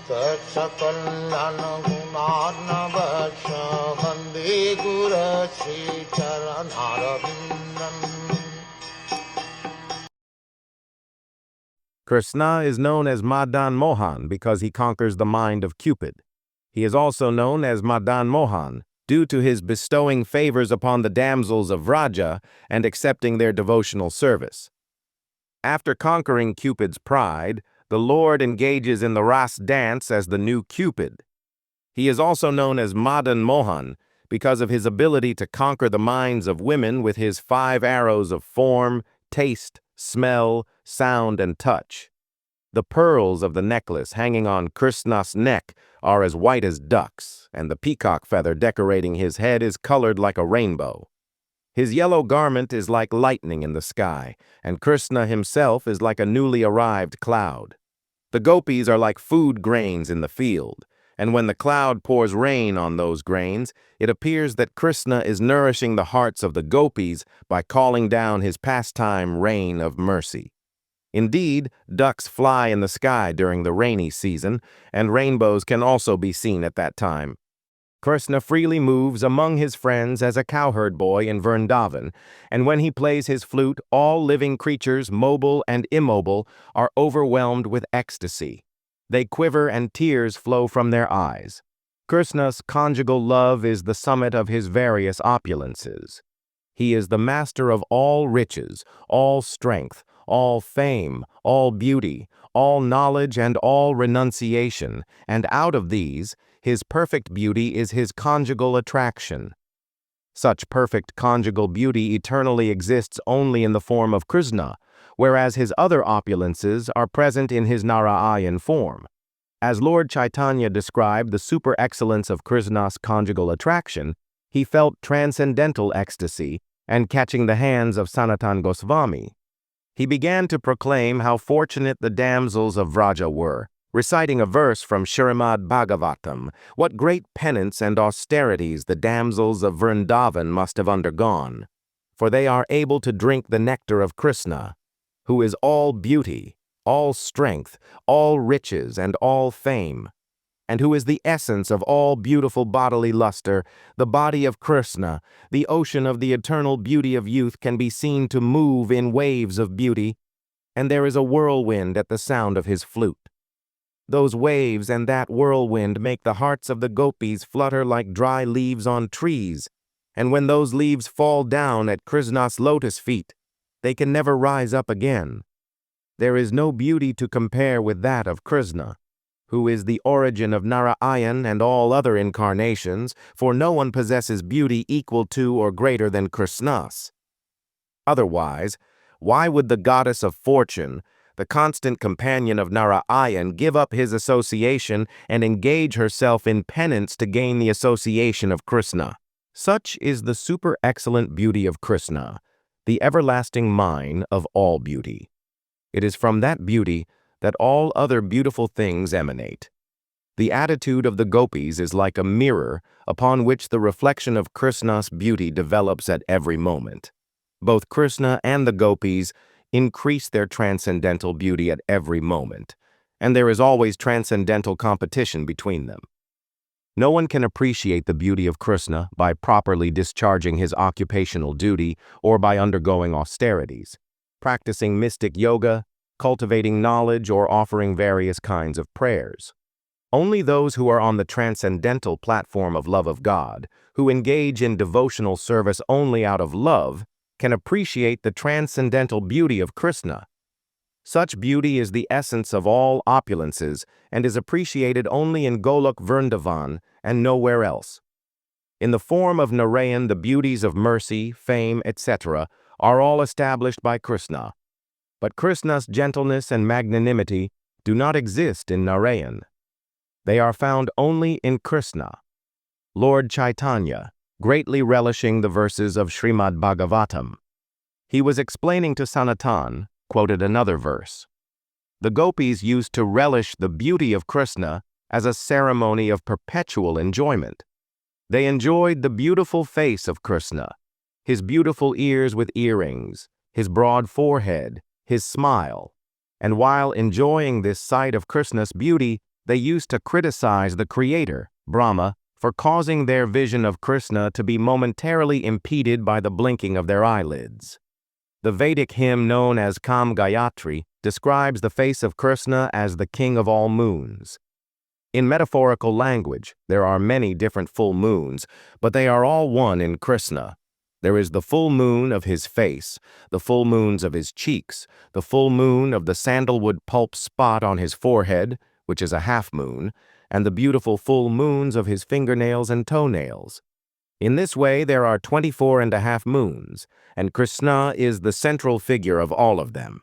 Sakal Gunaadnavasya Vande Guru Sri Charanaravindan. Kṛṣṇa is known as Madan Mohan because he conquers the mind of Cupid. He is also known as Madan Mohan due to his bestowing favors upon the damsels of Vraja and accepting their devotional service. After conquering Cupid's pride, the Lord engages in the Ras dance as the new Cupid. He is also known as Madan Mohan because of his ability to conquer the minds of women with his 5 arrows of form, taste, smell, sound, and touch. The pearls of the necklace hanging on Kṛṣṇa's neck are as white as ducks, and the peacock feather decorating his head is colored like a rainbow. His yellow garment is like lightning in the sky, and Kṛṣṇa himself is like a newly arrived cloud. The gopis are like food grains in the field, and when the cloud pours rain on those grains, it appears that Kṛṣṇa is nourishing the hearts of the gopis by calling down his pastime rain of mercy. Indeed, ducks fly in the sky during the rainy season, and rainbows can also be seen at that time. Kṛṣṇa freely moves among his friends as a cowherd boy in Vrindavan, and when he plays his flute, all living creatures, mobile and immobile, are overwhelmed with ecstasy. They quiver and tears flow from their eyes. Kṛṣṇa's conjugal love is the summit of his various opulences. He is the master of all riches, all strength, all fame, all beauty, all knowledge, and all renunciation, and out of these, his perfect beauty is his conjugal attraction. Such perfect conjugal beauty eternally exists only in the form of Kṛṣṇa, whereas his other opulences are present in his Narayan form. As Lord Chaitanya described the super excellence of Kṛṣṇa's conjugal attraction, he felt transcendental ecstasy and catching the hands of Sanatan Goswami. He began to proclaim how fortunate the damsels of Vraja were, reciting a verse from Srimad Bhagavatam, what great penance and austerities the damsels of Vrindavan must have undergone, for they are able to drink the nectar of Kṛṣṇa, who is all beauty, all strength, all riches, and all fame, and who is the essence of all beautiful bodily luster. The body of Kṛṣṇa, the ocean of the eternal beauty of youth, can be seen to move in waves of beauty, and there is a whirlwind at the sound of his flute. Those waves and that whirlwind make the hearts of the gopis flutter like dry leaves on trees, and when those leaves fall down at Kṛṣṇa's lotus feet, they can never rise up again. There is no beauty to compare with that of Kṛṣṇa, who is the origin of Narayan and all other incarnations, for no one possesses beauty equal to or greater than Kṛṣṇa's. Otherwise, why would the goddess of fortune, the constant companion of Narayan, give up his association and engage herself in penance to gain the association of Kṛṣṇa? Such is the super excellent beauty of Kṛṣṇa, the everlasting mine of all beauty. It is from that beauty that all other beautiful things emanate. The attitude of the gopis is like a mirror upon which the reflection of Kṛṣṇa's beauty develops at every moment. Both Kṛṣṇa and the gopis increase their transcendental beauty at every moment, and there is always transcendental competition between them. No one can appreciate the beauty of Kṛṣṇa by properly discharging his occupational duty or by undergoing austerities, practicing mystic yoga, cultivating knowledge, or offering various kinds of prayers. Only those who are on the transcendental platform of love of God, who engage in devotional service only out of love, can appreciate the transcendental beauty of Kṛṣṇa. Such beauty is the essence of all opulences and is appreciated only in Golok Vrindavan and nowhere else. In the form of Narayan, the beauties of mercy, fame, etc. are all established by Kṛṣṇa. But Kṛṣṇa's gentleness and magnanimity do not exist in Narayan. They are found only in Kṛṣṇa. Lord Chaitanya, greatly relishing the verses of Srimad Bhagavatam, he was explaining to Sanatan, quoted another verse. The gopis used to relish the beauty of Kṛṣṇa as a ceremony of perpetual enjoyment. They enjoyed the beautiful face of Kṛṣṇa, his beautiful ears with earrings, his broad forehead, his smile, and while enjoying this sight of Kṛṣṇa's beauty, they used to criticize the Creator, Brahma, for causing their vision of Kṛṣṇa to be momentarily impeded by the blinking of their eyelids. The Vedic hymn known as Kam Gayatri describes the face of Kṛṣṇa as the king of all moons. In metaphorical language, there are many different full moons, but they are all one in Kṛṣṇa. There is the full moon of his face, the full moons of his cheeks, the full moon of the sandalwood pulp spot on his forehead, which is a half moon, and the beautiful full moons of his fingernails and toenails. In this way, there are 24.5 moons, and Kṛṣṇa is the central figure of all of them.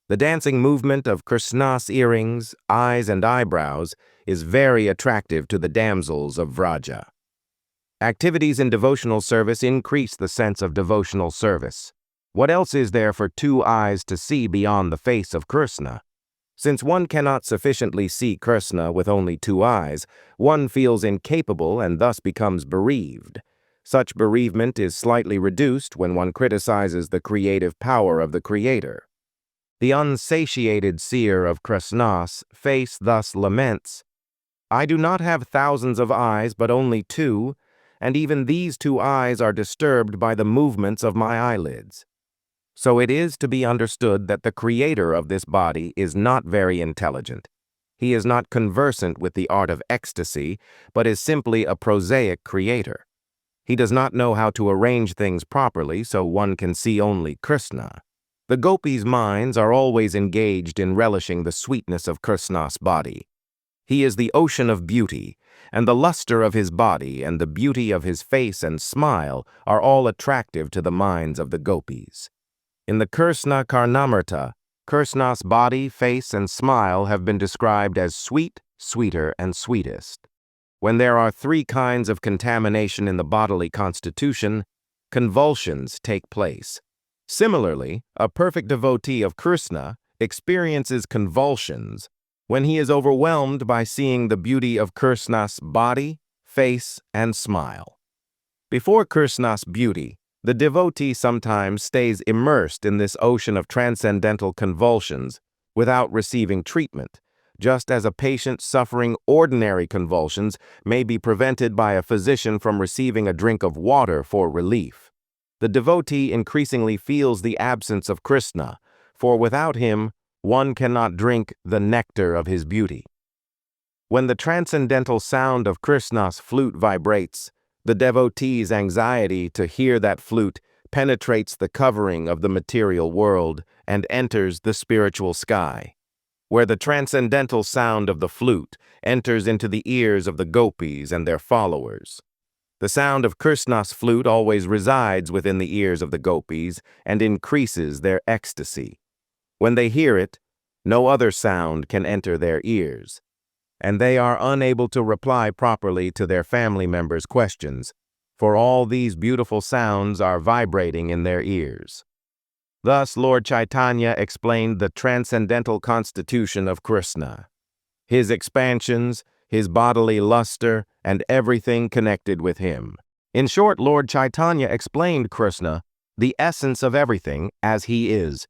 The dancing movement of Kṛṣṇa's earrings, eyes, and eyebrows is very attractive to the damsels of Vraja. Activities in devotional service increase the sense of devotional service. What else is there for two eyes to see beyond the face of Kṛṣṇa? Since one cannot sufficiently see Kṛṣṇa with only two eyes, one feels incapable and thus becomes bereaved. Such bereavement is slightly reduced when one criticizes the creative power of the Creator. The unsatiated seer of Kṛṣṇa's face thus laments, "I do not have thousands of eyes, but only two, and even these two eyes are disturbed by the movements of my eyelids." So it is to be understood that the creator of this body is not very intelligent. He is not conversant with the art of ecstasy, but is simply a prosaic creator. He does not know how to arrange things properly, so one can see only Kṛṣṇa. The gopis' minds are always engaged in relishing the sweetness of Kṛṣṇa's body. He is the ocean of beauty, and the luster of his body and the beauty of his face and smile are all attractive to the minds of the gopis. In the Kṛṣṇa Karnamrta, Kṛṣṇa's body, face, and smile have been described as sweet, sweeter, and sweetest. When there are three kinds of contamination in the bodily constitution, convulsions take place. Similarly, a perfect devotee of Kṛṣṇa experiences convulsions when he is overwhelmed by seeing the beauty of Kṛṣṇa's body, face, and smile. Before Kṛṣṇa's beauty, the devotee sometimes stays immersed in this ocean of transcendental convulsions without receiving treatment, just as a patient suffering ordinary convulsions may be prevented by a physician from receiving a drink of water for relief. The devotee increasingly feels the absence of Kṛṣṇa, for without him, one cannot drink the nectar of his beauty. When the transcendental sound of Kṛṣṇa's flute vibrates, the devotee's anxiety to hear that flute penetrates the covering of the material world and enters the spiritual sky, where the transcendental sound of the flute enters into the ears of the gopis and their followers. The sound of Kṛṣṇa's flute always resides within the ears of the gopis and increases their ecstasy. When they hear it, no other sound can enter their ears, and they are unable to reply properly to their family members' questions, for all these beautiful sounds are vibrating in their ears. Thus, Lord Chaitanya explained the transcendental constitution of Kṛṣṇa, his expansions, his bodily luster, and everything connected with him. In short, Lord Chaitanya explained Kṛṣṇa, the essence of everything, as he is,